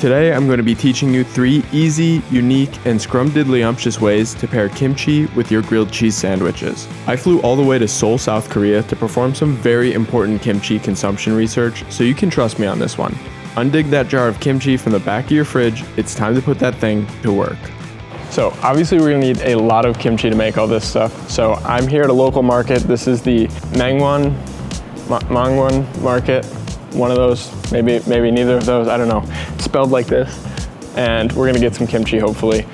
Today I'm going to be teaching you 3 easy, unique, and scrumdiddlyumptious ways to pair kimchi with your grilled cheese sandwiches. I flew all the way to Seoul, South Korea to perform some very important kimchi consumption research, so you can trust me on this one. Undig that jar of kimchi from the back of your fridge. It's time to put that thing to work. So obviously we're gonna need a lot of kimchi to make all this stuff. So I'm here at a local market. This is the Mangwon market. One of those, maybe neither of those, I don't know. It's spelled like this. And we're gonna get some kimchi, hopefully.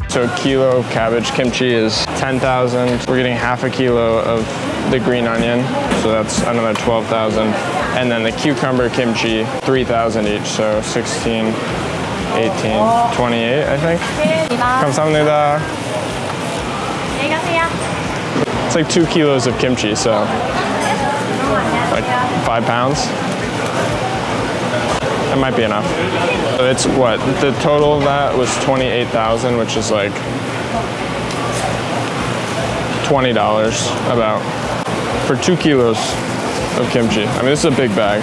So a kilo of cabbage kimchi is 10,000. We're getting half a kilo of the green onion, so that's another 12,000. And then the cucumber kimchi, 3,000 each, so 16, 18, 28, I think. 감사합니다. It's like 2 kilos of kimchi, so like 5 pounds. That might be enough. It's what? The total of that was 28,000, which is like $20 about for 2 kilos of kimchi. I mean, this is a big bag.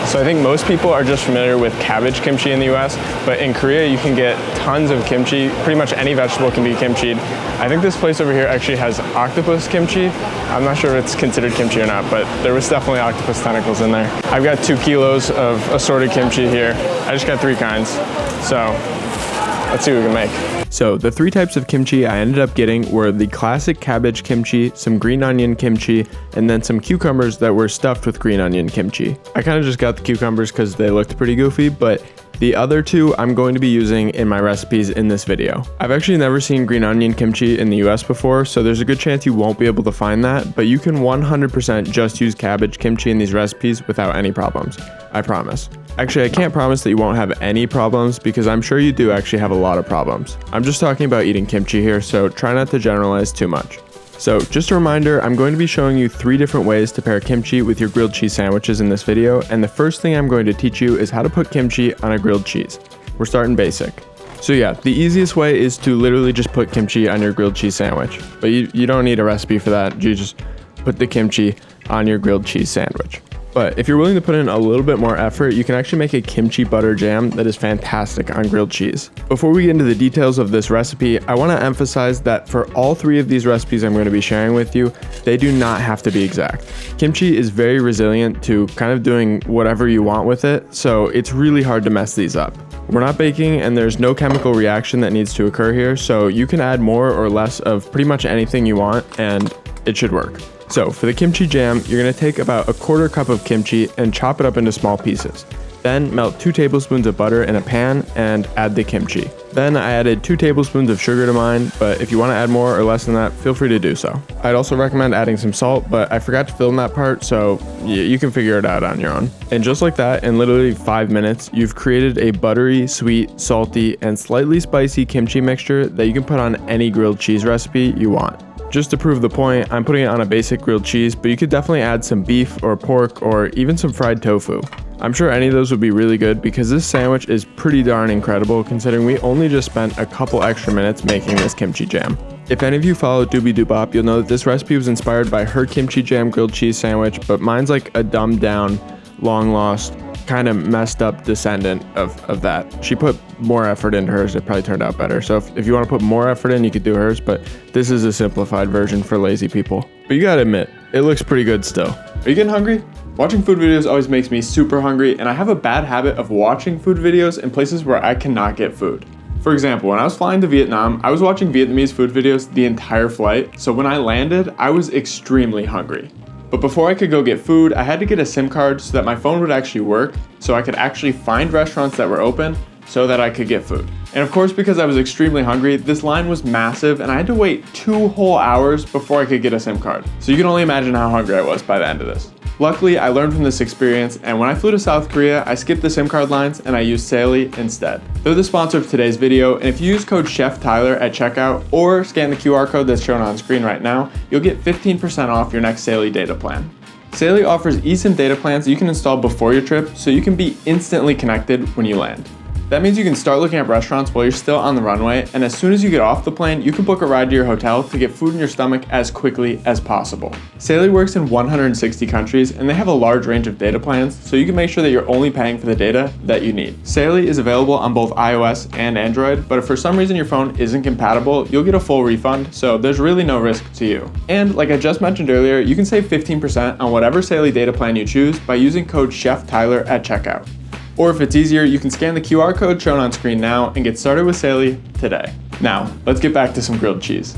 So I think most people are just familiar with cabbage kimchi in the US, but in Korea you can get tons of kimchi. Pretty much any vegetable can be kimchied. I think this place over here actually has octopus kimchi. I'm not sure if it's considered kimchi or not, but there was definitely octopus tentacles in there. I've got 2 kilos of assorted kimchi here. I just got 3 kinds. So let's see what we can make. So the 3 types of kimchi I ended up getting were the classic cabbage kimchi, some green onion kimchi, and then some cucumbers that were stuffed with green onion kimchi. I kind of just got the cucumbers because they looked pretty goofy, but the other 2 I'm going to be using in my recipes in this video. I've actually never seen green onion kimchi in the US before, so there's a good chance you won't be able to find that, but you can 100% just use cabbage kimchi in these recipes without any problems. I promise. Actually, I can't promise that you won't have any problems because I'm sure you do actually have a lot of problems. I'm just talking about eating kimchi here, so try not to generalize too much. So just a reminder, I'm going to be showing you 3 different ways to pair kimchi with your grilled cheese sandwiches in this video, and the first thing I'm going to teach you is how to put kimchi on a grilled cheese. We're starting basic. So yeah, the easiest way is to literally just put kimchi on your grilled cheese sandwich, but you don't need a recipe for that. You just put the kimchi on your grilled cheese sandwich. But if you're willing to put in a little bit more effort, you can actually make a kimchi butter jam that is fantastic on grilled cheese. Before we get into the details of this recipe, I want to emphasize that for all 3 of these recipes I'm going to be sharing with you, they do not have to be exact. Kimchi is very resilient to kind of doing whatever you want with it, so it's really hard to mess these up. We're not baking and there's no chemical reaction that needs to occur here, so you can add more or less of pretty much anything you want and it should work. So for the kimchi jam, you're going to take about a 1/4 cup of kimchi and chop it up into small pieces. Then melt 2 tablespoons of butter in a pan and add the kimchi. Then I added 2 tablespoons of sugar to mine, but if you want to add more or less than that, feel free to do so. I'd also recommend adding some salt, but I forgot to film that part, so you can figure it out on your own. And just like that, in literally 5 minutes, you've created a buttery, sweet, salty, and slightly spicy kimchi mixture that you can put on any grilled cheese recipe you want. Just to prove the point, I'm putting it on a basic grilled cheese, but you could definitely add some beef or pork or even some fried tofu. I'm sure any of those would be really good because this sandwich is pretty darn incredible considering we only just spent a couple extra minutes making this kimchi jam. If any of you follow Doobie Doobop, you'll know that this recipe was inspired by her kimchi jam grilled cheese sandwich, but mine's like a dumbed down, long lost, kind of messed up descendant of that. She put more effort into hers, it probably turned out better. So if you want to put more effort in, you could do hers, but this is a simplified version for lazy people. But you gotta admit, it looks pretty good still. Are you getting hungry? Watching food videos always makes me super hungry, and I have a bad habit of watching food videos in places where I cannot get food. For example, when I was flying to Vietnam, I was watching Vietnamese food videos the entire flight, so when I landed, I was extremely hungry. But before I could go get food, I had to get a SIM card so that my phone would actually work, so I could actually find restaurants that were open so that I could get food. And of course, because I was extremely hungry, this line was massive and I had to wait 2 whole hours before I could get a SIM card. So you can only imagine how hungry I was by the end of this. Luckily, I learned from this experience, and when I flew to South Korea, I skipped the SIM card lines and I used Seoul instead. They're the sponsor of today's video, and if you use code CHEFTYLER at checkout or scan the QR code that's shown on screen right now, you'll get 15% off your next Seoul data plan. Seoul offers eSIM data plans that you can install before your trip so you can be instantly connected when you land. That means you can start looking at restaurants while you're still on the runway, and as soon as you get off the plane, you can book a ride to your hotel to get food in your stomach as quickly as possible. Saily works in 160 countries, and they have a large range of data plans, so you can make sure that you're only paying for the data that you need. Saily is available on both iOS and Android, but if for some reason your phone isn't compatible, you'll get a full refund, so there's really no risk to you. And like I just mentioned earlier, you can save 15% on whatever Saily data plan you choose by using code Chef Tyler at checkout. Or if it's easier, you can scan the QR code shown on screen now and get started with Saily today. Now, let's get back to some grilled cheese.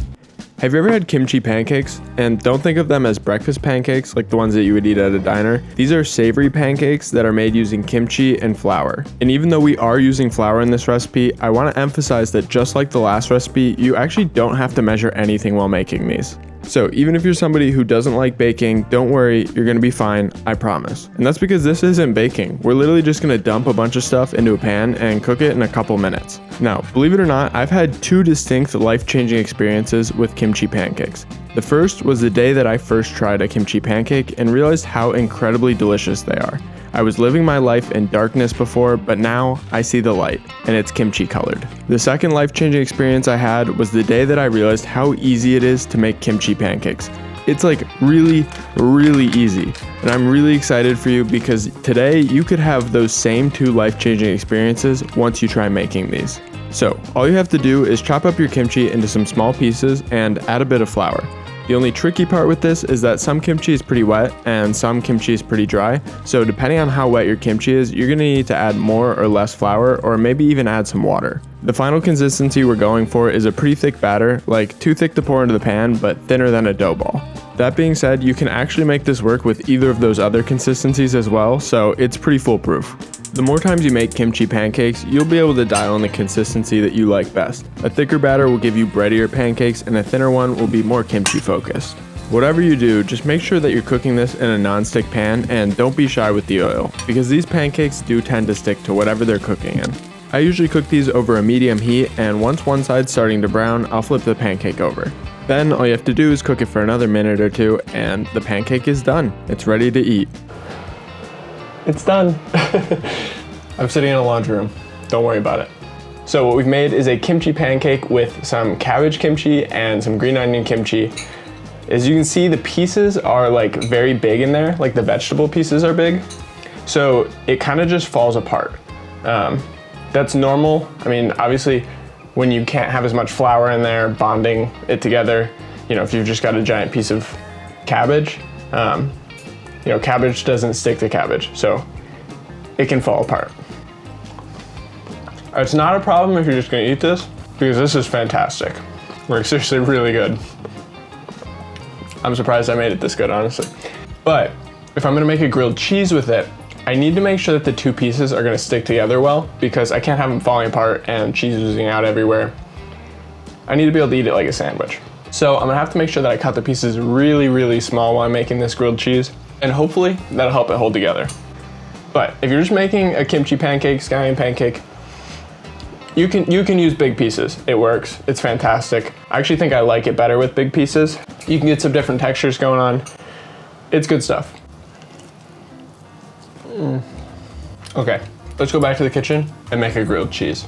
Have you ever had kimchi pancakes? And don't think of them as breakfast pancakes like the ones that you would eat at a diner. These are savory pancakes that are made using kimchi and flour. And even though we are using flour in this recipe, I want to emphasize that just like the last recipe, you actually don't have to measure anything while making these. So even if you're somebody who doesn't like baking, don't worry, you're gonna be fine, I promise. And that's because this isn't baking. We're literally just gonna dump a bunch of stuff into a pan and cook it in a couple minutes. Now, believe it or not, I've had two distinct life-changing experiences with kimchi pancakes. The first was the day that I first tried a kimchi pancake and realized how incredibly delicious they are. I was living my life in darkness before, but now I see the light, and it's kimchi colored. The second life-changing experience I had was the day that I realized how easy it is to make kimchi pancakes. It's like really, really easy, and I'm really excited for you because today you could have those same two life-changing experiences once you try making these. So, all you have to do is chop up your kimchi into some small pieces and add a bit of flour. The only tricky part with this is that some kimchi is pretty wet and some kimchi is pretty dry, so depending on how wet your kimchi is, you're going to need to add more or less flour or maybe even add some water. The final consistency we're going for is a pretty thick batter, like too thick to pour into the pan but thinner than a dough ball. That being said, you can actually make this work with either of those other consistencies as well, so it's pretty foolproof. The more times you make kimchi pancakes, you'll be able to dial in the consistency that you like best. A thicker batter will give you breadier pancakes and a thinner one will be more kimchi focused. Whatever you do, just make sure that you're cooking this in a non-stick pan and don't be shy with the oil, because these pancakes do tend to stick to whatever they're cooking in. I usually cook these over a medium heat, and once one side's starting to brown, I'll flip the pancake over. Then all you have to do is cook it for another minute or two and the pancake is done. It's ready to eat. It's done. I'm sitting in a laundry room. Don't worry about it. So what we've made is a kimchi pancake with some cabbage kimchi and some green onion kimchi. As you can see, the pieces are like very big in there, like the vegetable pieces are big. So it kind of just falls apart. That's normal. I mean, obviously when you can't have as much flour in there bonding it together, you know, if you've just got a giant piece of cabbage, you know, cabbage doesn't stick to cabbage, so it can fall apart. It's not a problem if you're just gonna eat this, because this is fantastic. Like, seriously really good. I'm surprised I made it this good, honestly. But if I'm gonna make a grilled cheese with it, I need to make sure that the two pieces are gonna stick together well, because I can't have them falling apart and cheese oozing out everywhere. I need to be able to eat it like a sandwich. So I'm gonna have to make sure that I cut the pieces really, really small while I'm making this grilled cheese, and hopefully that'll help it hold together. But if you're just making a kimchi pancake, scallion pancake, you can use big pieces. It works, it's fantastic. I actually think I like it better with big pieces. You can get some different textures going on. It's good stuff. Okay, let's go back to the kitchen and make a grilled cheese.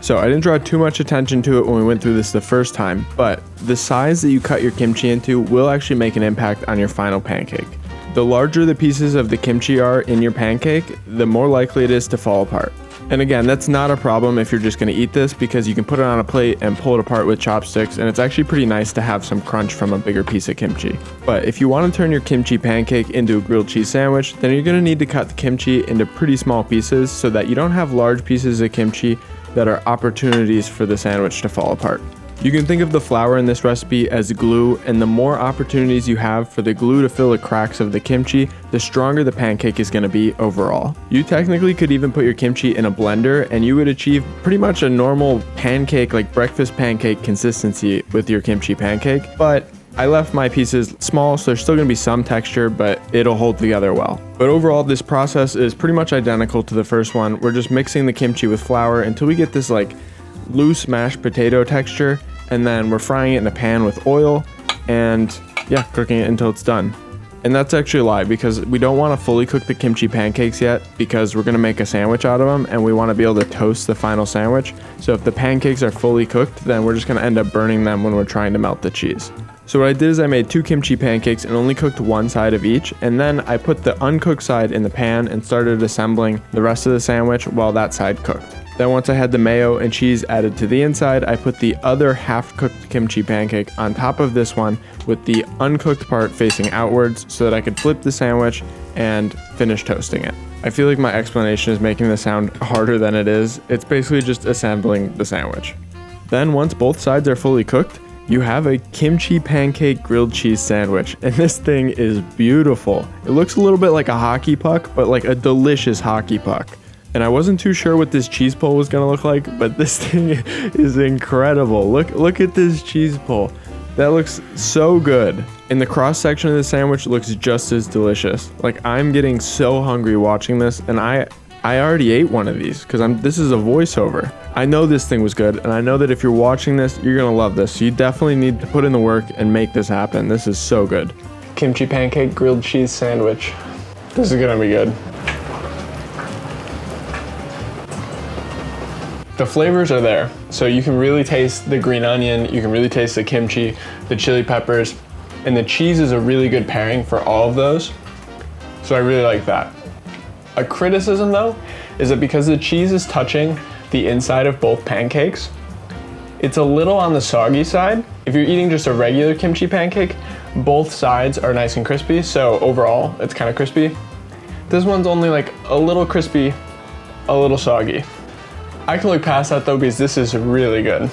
So I didn't draw too much attention to it when we went through this the first time, but the size that you cut your kimchi into will actually make an impact on your final pancake. The larger the pieces of the kimchi are in your pancake, the more likely it is to fall apart. And again, that's not a problem if you're just gonna eat this, because you can put it on a plate and pull it apart with chopsticks, and it's actually pretty nice to have some crunch from a bigger piece of kimchi. But if you want to turn your kimchi pancake into a grilled cheese sandwich, then you're gonna need to cut the kimchi into pretty small pieces so that you don't have large pieces of kimchi that are opportunities for the sandwich to fall apart. You can think of the flour in this recipe as glue, and the more opportunities you have for the glue to fill the cracks of the kimchi, the stronger the pancake is going to be overall. You technically could even put your kimchi in a blender and you would achieve pretty much a normal pancake, like breakfast pancake consistency with your kimchi pancake, but I left my pieces small, so there's still going to be some texture, but it'll hold together well. But overall, this process is pretty much identical to the first one. We're just mixing the kimchi with flour until we get this like loose mashed potato texture, and then we're frying it in a pan with oil and yeah, cooking it until it's done. And that's actually a lie, because we don't want to fully cook the kimchi pancakes yet, because we're going to make a sandwich out of them and we want to be able to toast the final sandwich. So if the pancakes are fully cooked, then we're just going to end up burning them when we're trying to melt the cheese. So what I did is I made 2 kimchi pancakes and only cooked one side of each, and then I put the uncooked side in the pan and started assembling the rest of the sandwich while that side cooked. Then once I had the mayo and cheese added to the inside, I put the other half-cooked kimchi pancake on top of this one with the uncooked part facing outwards so that I could flip the sandwich and finish toasting it. I feel like my explanation is making this sound harder than it is. It's basically just assembling the sandwich. Then once both sides are fully cooked, you have a kimchi pancake grilled cheese sandwich, and this thing is beautiful. It looks a little bit like a hockey puck, but like a delicious hockey puck. And I wasn't too sure what this cheese pull was gonna look like, but this thing is incredible. Look at this cheese pull. That looks so good. And the cross section of the sandwich looks just as delicious. Like, I'm getting so hungry watching this, and I already ate one of these because this is a voiceover. I know this thing was good, and I know that if you're watching this, you're gonna love this. So you definitely need to put in the work and make this happen. This is so good. Kimchi pancake grilled cheese sandwich. This is gonna be good. The flavors are there, so you can really taste the green onion, you can really taste the kimchi, the chili peppers, and the cheese is a really good pairing for all of those. So I really like that. A criticism though, is that because the cheese is touching the inside of both pancakes, it's a little on the soggy side. If you're eating just a regular kimchi pancake, both sides are nice and crispy, so overall it's kind of crispy. This one's only like a little crispy, a little soggy. I can look past that though, because this is really good.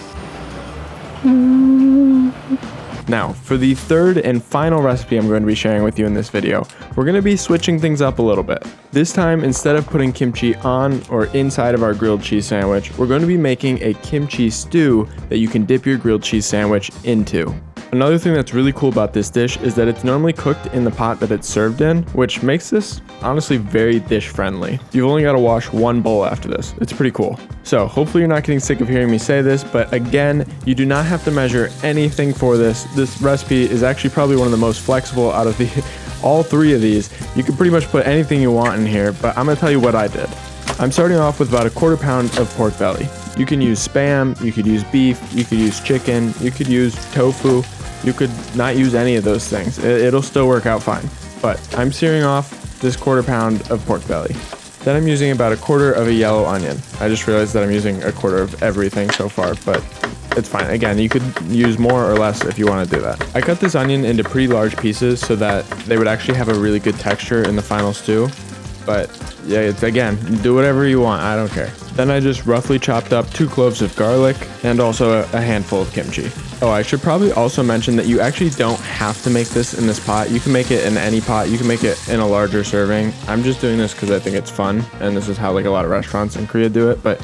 Now, for the third and final recipe I'm going to be sharing with you in this video, we're going to be switching things up a little bit. This time, instead of putting kimchi on or inside of our grilled cheese sandwich, we're going to be making a kimchi stew that you can dip your grilled cheese sandwich into. Another thing that's really cool about this dish is that it's normally cooked in the pot that it's served in, which makes this honestly very dish friendly. You've only got to wash one bowl after this. It's pretty cool. So hopefully you're not getting sick of hearing me say this, but again, you do not have to measure anything for this. This recipe is actually probably one of the most flexible out of all 3 of these. You can pretty much put anything you want in here, but I'm gonna tell you what I did. I'm starting off with about a 1/4 pound of pork belly. You can use Spam, you could use beef, you could use chicken, you could use tofu. You could not use any of those things. It'll still work out fine. But I'm searing off this 1/4 pound of pork belly. Then I'm using about a 1/4 of a yellow onion. I just realized that I'm using a 1/4 of everything so far, but it's fine. Again, you could use more or less if you want to do that. I cut this onion into pretty large pieces so that they would actually have a really good texture in the final stew. But yeah, again, do whatever you want. I don't care. Then I just roughly chopped up 2 cloves of garlic and also a handful of kimchi. Oh, I should probably also mention that you actually don't have to make this in this pot. You can make it in any pot. You can make it in a larger serving. I'm just doing this because I think it's fun, and this is how like a lot of restaurants in Korea do it, but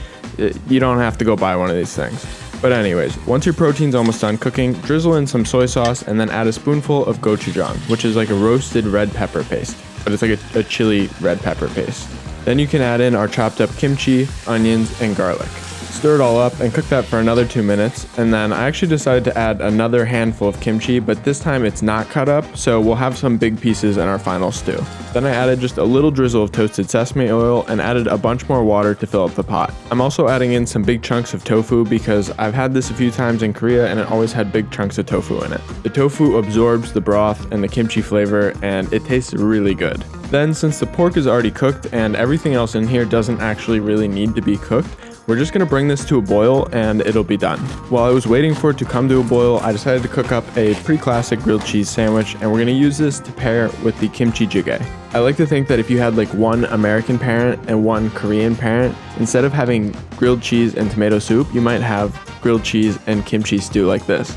you don't have to go buy one of these things. But anyways, once your protein's almost done cooking, drizzle in some soy sauce and then add a spoonful of gochujang, which is like a roasted red pepper paste, but it's like a chili red pepper paste. Then you can add in our chopped up kimchi, onions, and garlic. Stir it all up and cook that for another 2 minutes, and then I actually decided to add another handful of kimchi, but this time it's not cut up, so we'll have some big pieces in our final stew. Then I added just a little drizzle of toasted sesame oil and added a bunch more water to fill up the pot. I'm also adding in some big chunks of tofu because I've had this a few times in Korea and it always had big chunks of tofu in it. The tofu absorbs the broth and the kimchi flavor, and it tastes really good. Then, since the pork is already cooked and everything else in here doesn't actually really need to be cooked, we're just gonna bring this to a boil and it'll be done. While I was waiting for it to come to a boil, I decided to cook up a pretty classic grilled cheese sandwich, and we're gonna use this to pair with the kimchi jjigae. I like to think that if you had like one American parent and one Korean parent, instead of having grilled cheese and tomato soup, you might have grilled cheese and kimchi stew like this.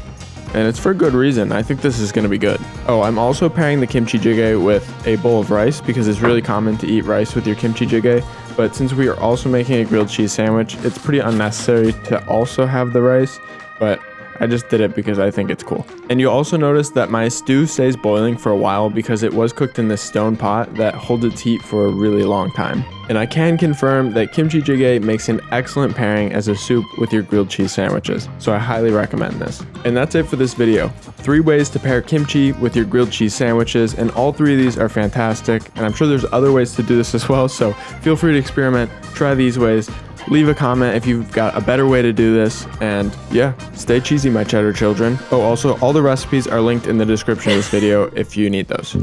And it's for good reason. I think this is going to be good. Oh, I'm also pairing the kimchi jjigae with a bowl of rice because it's really common to eat rice with your kimchi jjigae. But since we are also making a grilled cheese sandwich, it's pretty unnecessary to also have the rice. But I just did it because I think it's cool. And you'll also notice that my stew stays boiling for a while because it was cooked in this stone pot that holds its heat for a really long time. And I can confirm that kimchi jjigae makes an excellent pairing as a soup with your grilled cheese sandwiches, so I highly recommend this. And that's it for this video. 3 ways to pair kimchi with your grilled cheese sandwiches, and all 3 of these are fantastic, and I'm sure there's other ways to do this as well, so feel free to experiment, try these ways, leave a comment if you've got a better way to do this, and yeah, stay cheesy, my cheddar children. Oh, also, all the recipes are linked in the description of this video if you need those.